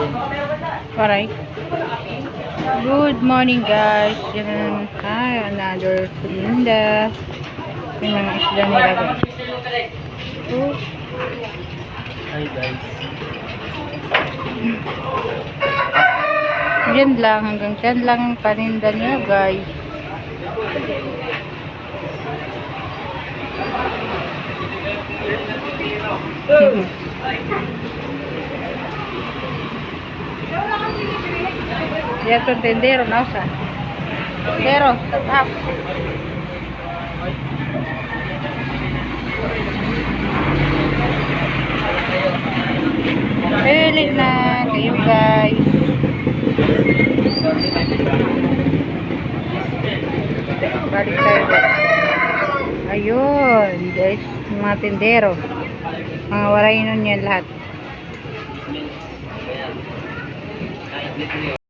Alright. Good morning guys. Yan. Hi, another Linda. Yung mga isla nila guys. Oh. Hi guys. Yan lang. Hanggang dyan lang ang paninda niya guys. Ya tu tendero na usa. Tendero, up. Pili na kayo guys. Balik tayo guys. Ayun guys, mga tendero. Mga waray nun yan lahat.